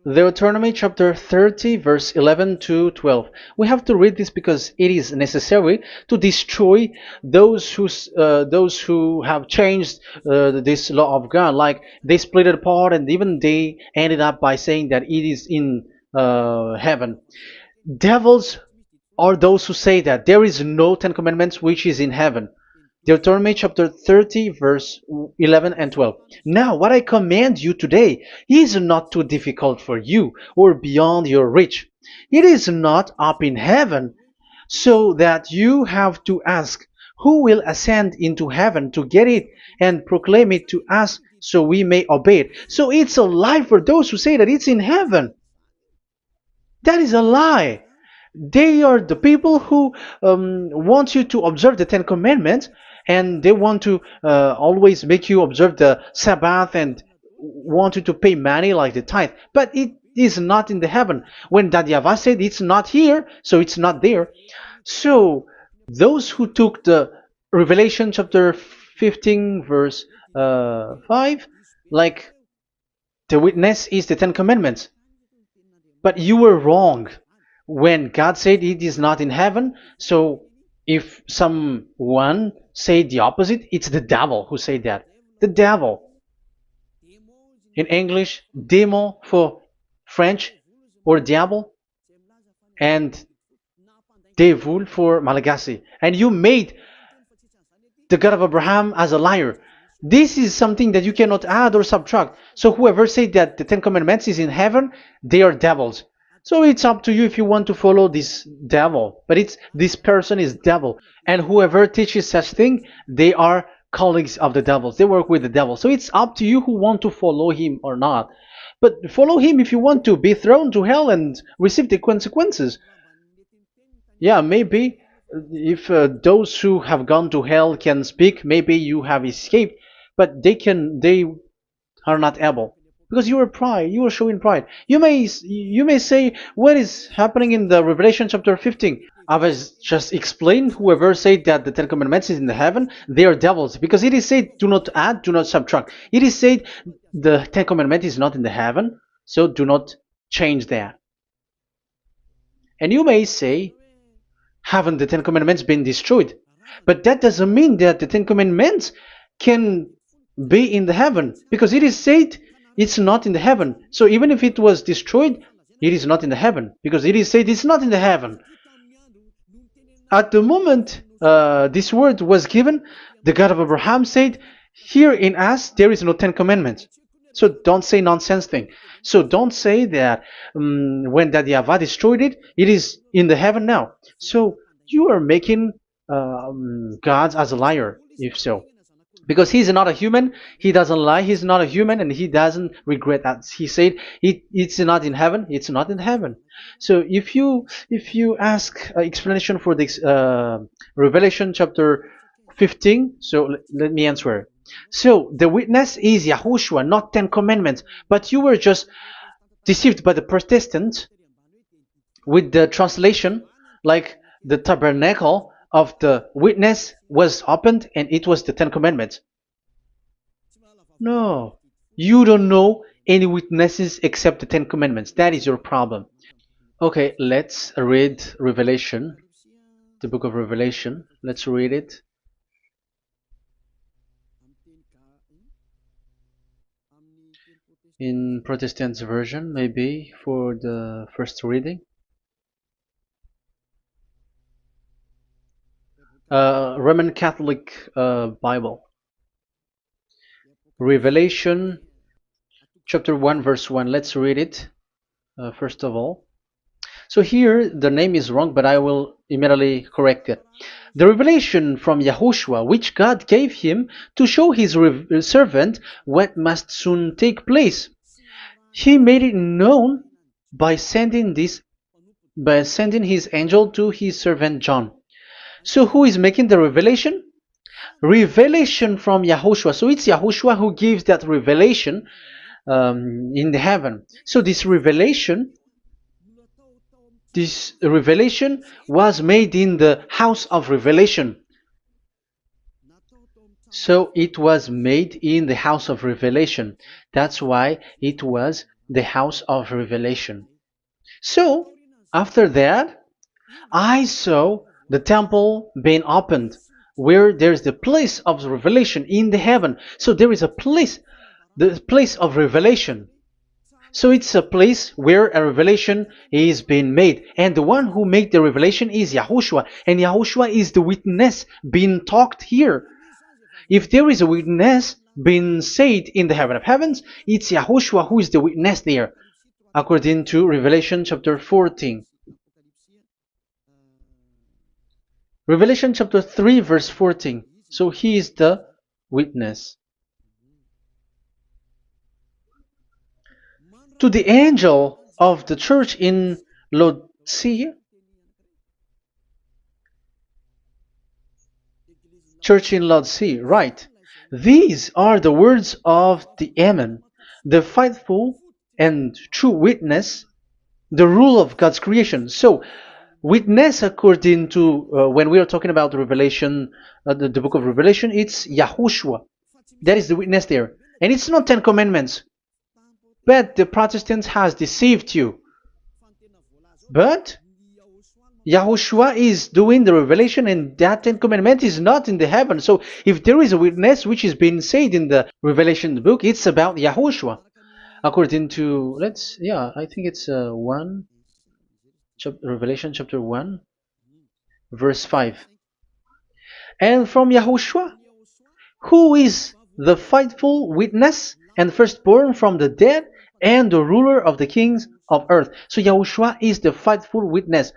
Deuteronomy chapter 30 verse 11 to 12. We have to read this because it is necessary to destroy those who have changed this law of God. Like they split it apart and even they ended up by saying that it is in heaven. Devils are those who say that there is no Ten Commandments which is in heaven. Deuteronomy chapter 30, verse 11 and 12. Now, what I command you today is not too difficult for you or beyond your reach. It is not up in heaven, so that you have to ask, who will ascend into heaven to get it and proclaim it to us so we may obey it? So it's a lie for those who say that it's in heaven. That is a lie. They are the people who want you to observe the Ten Commandments, and they want to always make you observe the Sabbath and want you to pay money like the tithe. But it is not in the heaven. When that YAHVAH said it's not here, so it's not there. So those who took the Revelation chapter 15 verse 5, like the witness is the Ten Commandments. But you were wrong when God said it is not in heaven. So if someone say the opposite, it's the devil who said that. The devil. In English, démon for French, or diable, and devil for Malagasy. And you made the God of Abraham as a liar. This is something that you cannot add or subtract. So whoever said that the Ten Commandments is in heaven, they are devils. So it's up to you if you want to follow this devil. But it's this person is devil. And whoever teaches such thing, they are colleagues of the devils. They work with the devil. So it's up to you who want to follow him or not. But follow him if you want to be thrown to hell and receive the consequences. Yeah, maybe if those who have gone to hell can speak, maybe you have escaped, but they are not able because you are pride. You are showing pride. You may say what is happening in the Revelation chapter 15. I was just explained. Whoever said that the Ten Commandments is in the heaven, they are devils because it is said, "Do not add, do not subtract." It is said the Ten Commandment is not in the heaven, so do not change that. And you may say, haven't the Ten Commandments been destroyed? But that doesn't mean that the Ten Commandments can be in the heaven, because it is said it's not in the heaven. So even if it was destroyed, it is not in the heaven, because it is said it's not in the heaven. At the moment this word was given, the God of Abraham said, here in us there is no Ten Commandments. So don't say nonsense thing. So don't say that when that YAHVAH destroyed it, it is in the heaven now. So you are making God as a liar, if so. Because he's not a human, he doesn't lie, he's not a human, and he doesn't regret that. He said it's not in heaven, it's not in heaven. So if you ask explanation for this Revelation chapter 15, so let me answer. So the witness is YAHOSHUAH, not Ten Commandments. But you were just deceived by the Protestants with the translation, like the tabernacle of the witness was opened and it was the Ten Commandments. No, you don't know any witnesses except the Ten Commandments. That is your problem. Okay, let's read Revelation, the book of Revelation. Let's read it. In Protestant version, maybe for the first reading. Roman Catholic Bible. Revelation chapter 1 verse 1. Let's read it first of all. So here the name is wrong, but I will immediately correct it. The revelation from YAHOSHUAH, which God gave him to show his servant what must soon take place. He made it known by sending his angel to his servant John. So who is making the revelation? Revelation from YAHOSHUAH. So it's YAHOSHUAH who gives that revelation in the heaven. So this revelation was made in the house of revelation. So it was made in the house of revelation. That's why it was the house of revelation. So, after that, I saw the temple being opened, where there's the place of revelation in the heaven. So there is a place, the place of revelation. So it's a place where a revelation is being made. And the one who made the revelation is YAHOSHUAH. And YAHOSHUAH is the witness being talked here. If there is a witness being said in the heaven of heavens, it's YAHOSHUAH who is the witness there, according to Revelation chapter 14. Revelation chapter 3 verse 14. So he is the witness. To the angel of the church in Laodicea, church in Laodicea, right? These are the words of the Amen, the faithful and true witness, the rule of God's creation. So, witness according to when we are talking about Revelation, the book of Revelation, it's YAHOSHUAH. That is the witness there, and it's not 10 Commandments. But the Protestants has deceived you. But YAHOSHUAH is doing the revelation, and that 10 Commandment is not in the heaven. So if there is a witness which is being said in the Revelation book, it's about YAHOSHUAH. According to, I think it's Revelation chapter 1, verse 5. And from YAHOSHUAH, who is the faithful witness and firstborn from the dead and the ruler of the kings of earth. So YAHOSHUAH is the faithful witness.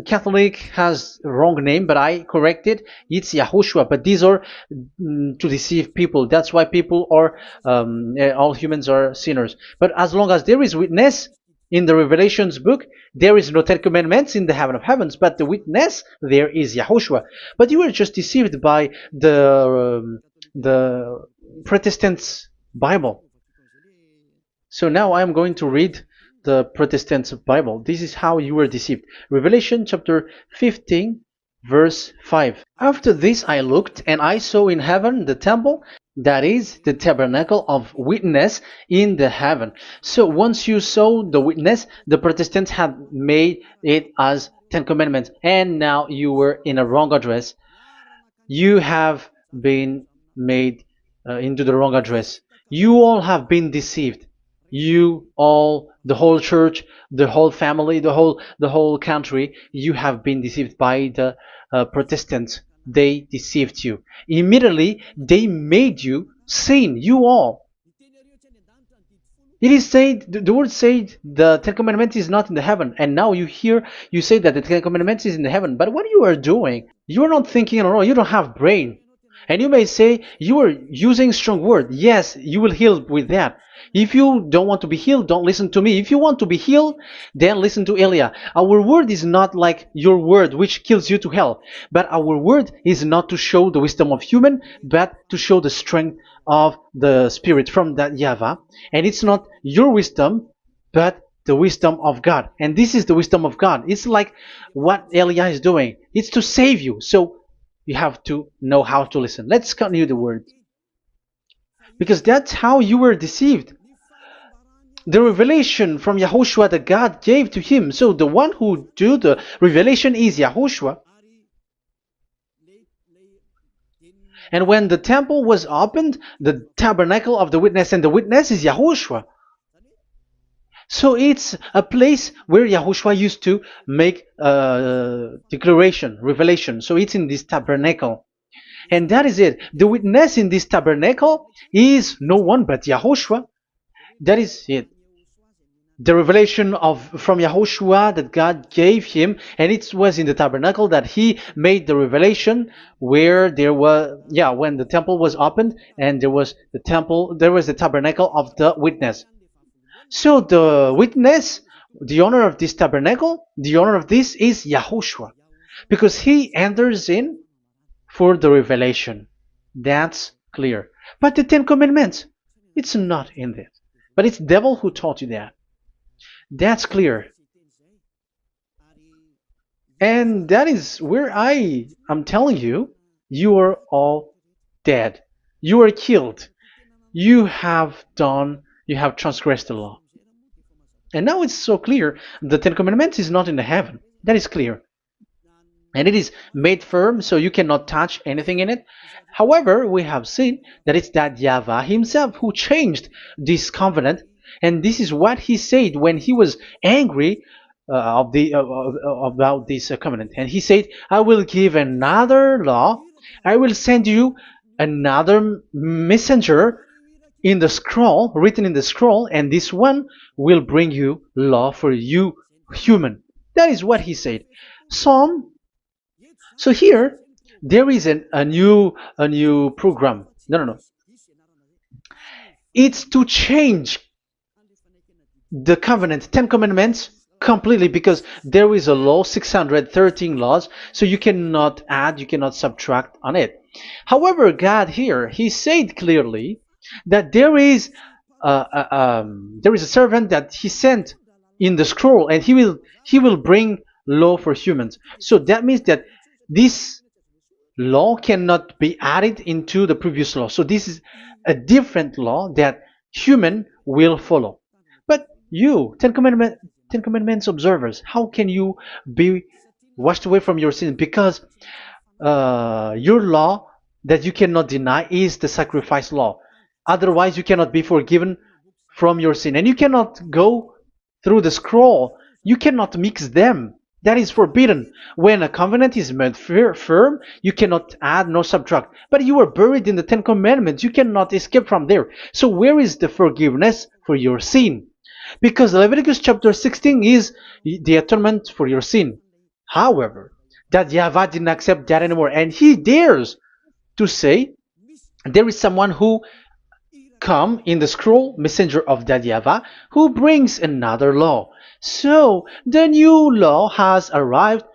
Catholic has wrong name, but I corrected. It's YAHOSHUAH. But these are to deceive people. That's why people are all humans are sinners. But as long as there is witness in the Revelations book, there is no 10 Commandments in the heaven of heavens, but the witness there is YAHOSHUAH. But you were just deceived by the Protestants' Bible. So now I am going to read the Protestants' Bible. This is how you were deceived. Revelation chapter 15, verse 5. After this I looked, and I saw in heaven the temple, that is the tabernacle of witness in the heaven. So once you saw the witness, the Protestants had made it as 10 Commandments, and now you were in a wrong address. You have been made into the wrong address. You all have been deceived. You all, the whole church, the whole family, the whole country, you have been deceived by the Protestants. They deceived you. Immediately, they made you sin, you all. It is said, the word said, the 10 Commandments is not in the heaven. And now you say that the 10 Commandments is in the heaven. But what you are doing, you are not thinking at all. You don't have brain. And you may say, you are using strong word. Yes, you will heal with that. If you don't want to be healed, don't listen to me. If you want to be healed, then listen to Elia. Our word is not like your word, which kills you to hell. But our word is not to show the wisdom of human, but to show the strength of the Spirit from that YAHVAH. And it's not your wisdom, but the wisdom of God. And this is the wisdom of God. It's like what Elia is doing. It's to save you. So you have to know how to listen. Let's continue the word. Because that's how you were deceived. The revelation from YAHOSHUAH that God gave to him. So the one who do the revelation is YAHOSHUAH. And when the temple was opened, the tabernacle of the witness, and the witness is YAHOSHUAH. So it's a place where YAHOSHUAH used to make declaration, revelation. So it's in this tabernacle. And that is it. The witness in this tabernacle is no one but YAHOSHUAH. That is it. The revelation from YAHOSHUAH that God gave him, and it was in the tabernacle that he made the revelation, where there was, when the temple was opened, and there was the tabernacle of the witness. So the witness, the owner of this tabernacle, the owner of this is YAHOSHUAH, because he enters in for the revelation. That's clear. But the 10 Commandments, it's not in it. But it's the devil who taught you that. That's clear. And that is where I am telling you, you are all dead. You are killed. You have done You have transgressed the law. And now it's so clear. The Ten Commandments is not in the heaven. That is clear. And it is made firm, so you cannot touch anything in it. However, we have seen that it's that YAHVAH himself who changed this covenant, and this is what he said when he was angry about this covenant. And he said, "I will give another law. I will send you another messenger in the scroll, written in the scroll, and this one will bring you law for you, human." That is what he said. Psalm so here there is a new program. No. It's to change the covenant, Ten Commandments completely, because there is a law, 613 laws, so you cannot add, you cannot subtract on it. However, God here, He said clearly that there is a servant that He sent in the scroll, and He will bring law for humans. So that means that this law cannot be added into the previous law. So this is a different law that human will follow. But you, Ten Commandments observers, how can you be washed away from your sins? Because your law that you cannot deny is the sacrifice law. Otherwise, you cannot be forgiven from your sin. And you cannot go through the scroll. You cannot mix them. That is forbidden. When a covenant is made firm, you cannot add nor subtract. But you are buried in the Ten Commandments. You cannot escape from there. So where is the forgiveness for your sin? Because Leviticus chapter 16 is the atonement for your sin. However, that YAHVAH didn't accept that anymore. And he dares to say there is someone who come in the scroll, messenger of that YAHVAH, who brings another law. So the new law has arrived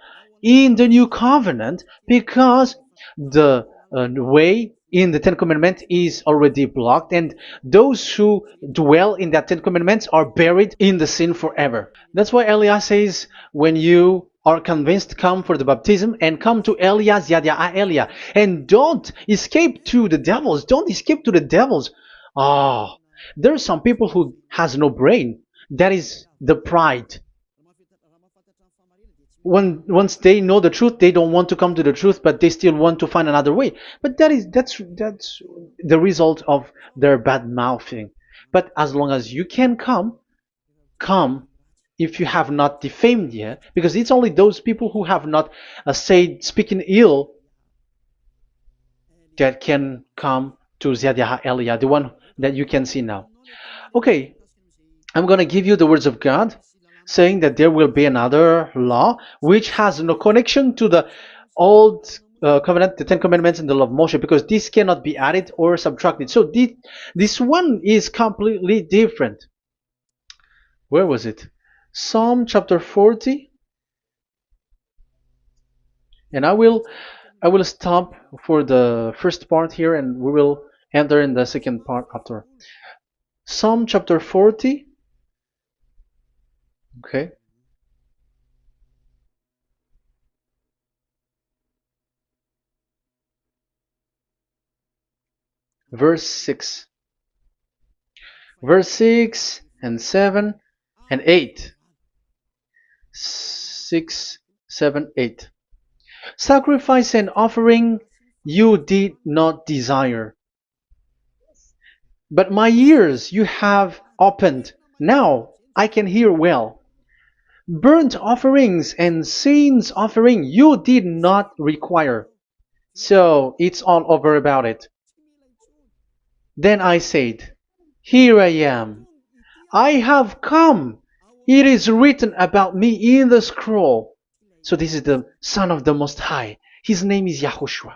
in the new covenant because the way in the Ten Commandments is already blocked, and those who dwell in that Ten Commandments are buried in the sin forever. That's why Elias says, when you are convinced, come for the baptism and come to Elias, Yada Elia, and don't escape to the devils. Don't escape to the devils. Ah, there are some people who has no brain. That is the pride. Once they know the truth, they don't want to come to the truth, but they still want to find another way. But that's the result of their bad mouthing. But as long as you can come if you have not defamed yet, because it's only those people who have not said speaking ill that can come to Ziadia Elia, the one that you can see now. Okay, I'm going to give you the words of God, saying that there will be another law which has no connection to the old covenant, the Ten Commandments and the law of Moshe, because this cannot be added or subtracted. So this one is completely different. Where was it? Psalm chapter 40. And I will stop for the first part here, and we will enter in the second part after. Psalm chapter 40. Okay. Verse 6. Verse 6 and 7 and 8. 6, 7, 8. Sacrifice and offering you did not desire, but my ears you have opened. Now I can hear well. Burnt offerings and sins offering you did not require. So it's all over about it. Then I said, here I am. I have come. It is written about me in the scroll. So this is the Son of the Most High. His name is YAHOSHUAH.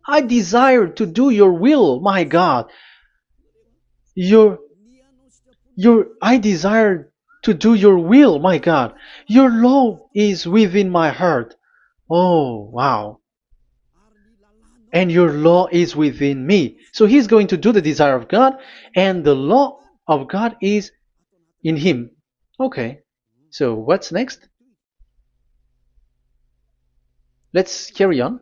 I desire to do your will, my God. I desire to do your will, my God. Your law is within my heart. Oh, wow. And your law is within me. So he's going to do the desire of God, and the law of God is in him. Okay. So what's next? Let's carry on.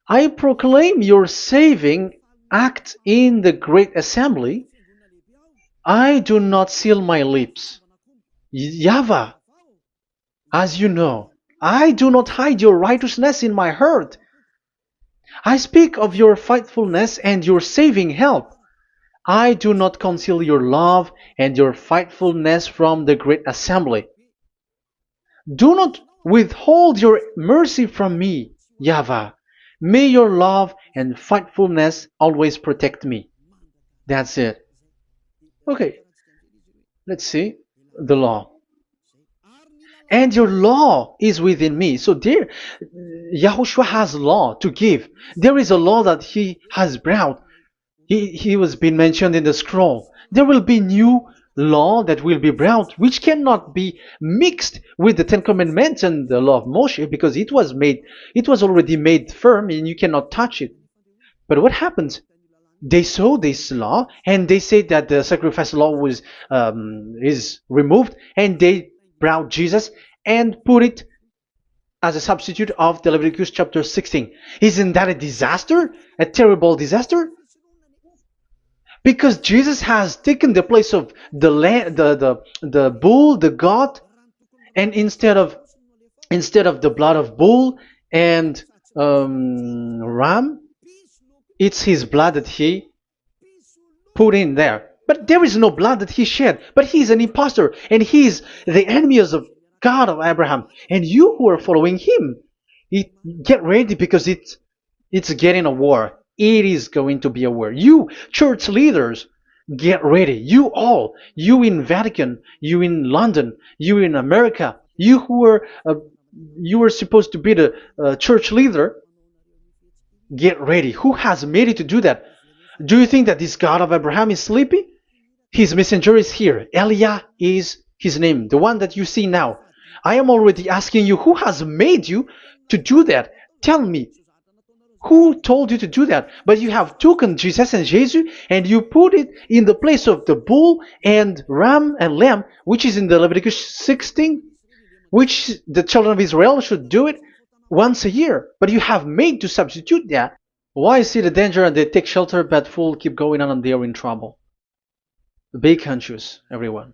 I proclaim your saving act in the great assembly, I do not seal my lips. YAHVAH, as you know, I do not hide your righteousness in my heart. I speak of your faithfulness and your saving help. I do not conceal your love and your faithfulness from the great assembly. Do not withhold your mercy from me, YAHVAH. May your love and faithfulness always protect me. That's it. Okay, let's see the law. And your law is within me. So there, Yahushua has law to give. There is a law that he has brought. He was being mentioned in the scroll. There will be new law that will be brought, which cannot be mixed with the Ten Commandments and the law of Moshe, because it was already made firm, and you cannot touch it. But what happens? They saw this law, and they said that the sacrifice law was is removed, and they brought Jesus and put it as a substitute of the Leviticus chapter 16. Isn't that a disaster? A terrible disaster? Because Jesus has taken the place of the bull, the goat, and instead of the blood of bull and ram, it's his blood that he put in there. But there is no blood that he shed. But he is an impostor, and he is the enemy of God of Abraham. And you who are following him, get ready, because it's getting a war. It is going to be a war. You church leaders, get ready. You all, you in Vatican, you in London, you in America, you are supposed to be the church leader. Get ready. Who has made it to do that? Do you think that this God of Abraham is sleepy? His messenger is here. Eliah is his name, the one that you see now. I am already asking you, who has made you to do that? Tell me, who told you to do that? But you have taken Jesus and Jesus, and you put it in the place of the bull and ram and lamb, which is in the Leviticus 16, which the children of Israel should do it once a year. But you have made to substitute that. Why see the danger and they take shelter, but fool keep going on and they are in trouble? Be conscious, everyone.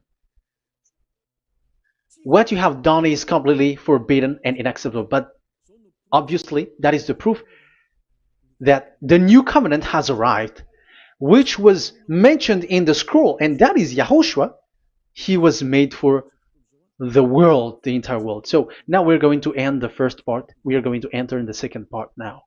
What you have done is completely forbidden and unacceptable. But obviously, that is the proof that the new covenant has arrived, which was mentioned in the scroll, and that is Yahushua. He was made for the world, the entire world. So now we're going to end the first part. We are going to enter in the second part now.